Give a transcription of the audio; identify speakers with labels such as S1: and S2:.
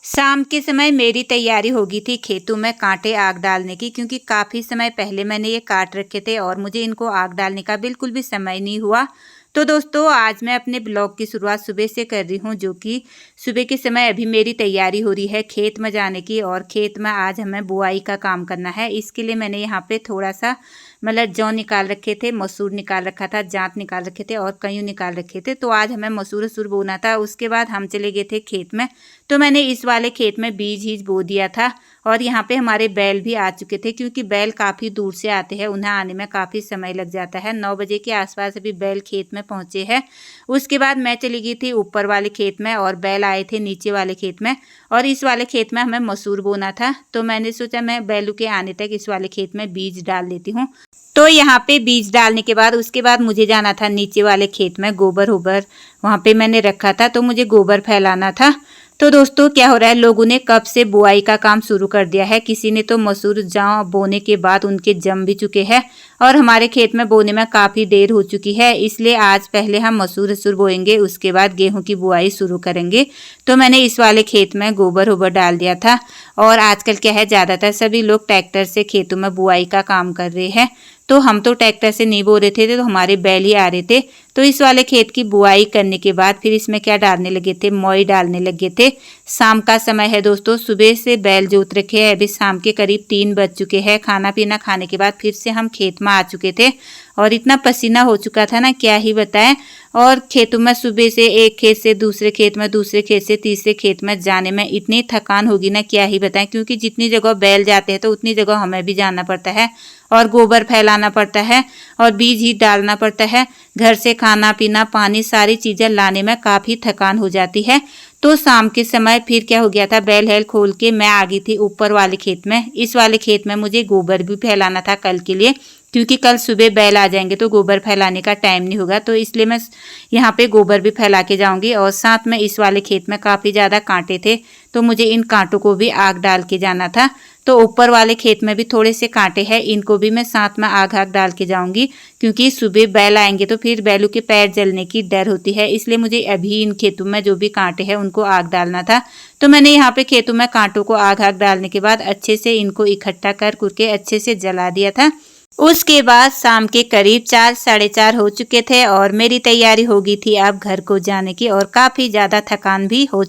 S1: शाम के समय मेरी तैयारी हो गई थी खेतों में कांटे आग डालने की, क्योंकि काफ़ी समय पहले मैंने ये काट रखे थे और मुझे इनको आग डालने का बिल्कुल भी समय नहीं हुआ। तो दोस्तों, आज मैं अपने ब्लॉग की शुरुआत सुबह से कर रही हूँ, जो कि सुबह के समय अभी मेरी तैयारी हो रही है खेत में जाने की। और खेत में आज हमें बुआई का काम करना है। इसके लिए मैंने यहाँ पे थोड़ा सा मतलब जौ निकाल रखे थे, मसूर निकाल रखा था, जांत निकाल रखे थे और कयूं निकाल रखे थे। तो आज हमें मसूर वसूर बोना था। उसके बाद हम चले गए थे खेत में। तो मैंने इस वाले खेत में बीज ही बो दिया था। और यहाँ पे हमारे बैल भी आ चुके थे, क्योंकि बैल काफ़ी दूर से आते हैं, उन्हें आने में काफ़ी समय लग जाता है। 9 बजे के आसपास अभी बैल खेत में पहुँचे हैं। उसके बाद मैं चली गई थी ऊपर वाले खेत में और बैल आए थे नीचे वाले खेत में। और इस वाले खेत में हमें मसूर बोना था। तो मैंने सोचा मैं बैलों के आने तक इस वाले खेत में बीज डाल देती हूँ। तो यहाँ पे बीज डालने के बाद उसके बाद मुझे जाना था नीचे वाले खेत में। गोबर होबर वहाँ पे मैंने रखा था, तो मुझे गोबर फैलाना था। तो दोस्तों, क्या हो रहा है, लोगों ने कब से बुआई का काम शुरू कर दिया है। किसी ने तो मसूर जौ बोने के बाद उनके जम भी चुके हैं। और हमारे खेत में बोने में काफ़ी देर हो चुकी है, इसलिए आज पहले हम मसूर वसूर बोएंगे, उसके बाद गेहूं की बुआई शुरू करेंगे। तो मैंने इस वाले खेत में गोबर होबर डाल दिया था। और आजकल क्या है, ज़्यादातर सभी लोग ट्रैक्टर से खेतों में बुआई का काम कर रहे हैं। तो हम तो ट्रैक्टर से नहीं बो रहे थे, तो हमारे बैल ही आ रहे थे। तो इस वाले खेत की बुआई करने के बाद फिर इसमें क्या डालने लगे थे, मोई डालने लगे थे। शाम का समय है दोस्तों, सुबह से बैल जोत रखे हैं। अभी शाम के करीब 3 बज चुके हैं। खाना पीना खाने के बाद फिर से हम खेत में आ चुके थे। और इतना पसीना हो चुका था ना, क्या ही बताएं। और खेतों में सुबह से एक खेत से दूसरे खेत में, दूसरे खेत से तीसरे खेत में जाने में इतनी थकान होगी ना, क्या ही बताएं। क्योंकि जितनी जगह बैल जाते हैं तो उतनी जगह हमें भी जाना पड़ता है और गोबर फैलाना पड़ता है और बीज ही डालना पड़ता है। घर से खाना पीना पानी सारी चीज़ें लाने में काफ़ी थकान हो जाती है। तो शाम के समय फिर क्या हो गया था, बैल हेल खोल के मैं आ गई थी ऊपर वाले खेत में। इस वाले खेत में मुझे गोबर भी फैलाना था कल के लिए, क्योंकि कल सुबह बैल आ जाएंगे तो गोबर फैलाने का टाइम नहीं होगा। तो इसलिए मैं यहाँ पे गोबर भी फैला के जाऊंगी। और साथ में इस वाले खेत में काफ़ी ज़्यादा कांटे थे, तो मुझे इन कांटों को भी आग डाल के जाना था। तो ऊपर वाले खेत में भी थोड़े से कांटे हैं, इनको भी मैं साथ में आग डाल के जाऊंगी। क्योंकि सुबह बैल आएंगे तो फिर बैलों के पैर जलने की डर होती है, इसलिए मुझे अभी इन खेतों में जो भी कांटे हैं उनको आग डालना था। तो मैंने यहाँ पे खेतों में कांटों को आग डालने के बाद अच्छे से इनको इकट्ठा कर के अच्छे से जला दिया था। उसके बाद शाम के करीब 4 साढ़े 4 हो चुके थे और मेरी तैयारी हो गई थी अब घर को जाने की। और काफ़ी ज़्यादा थकान भी हो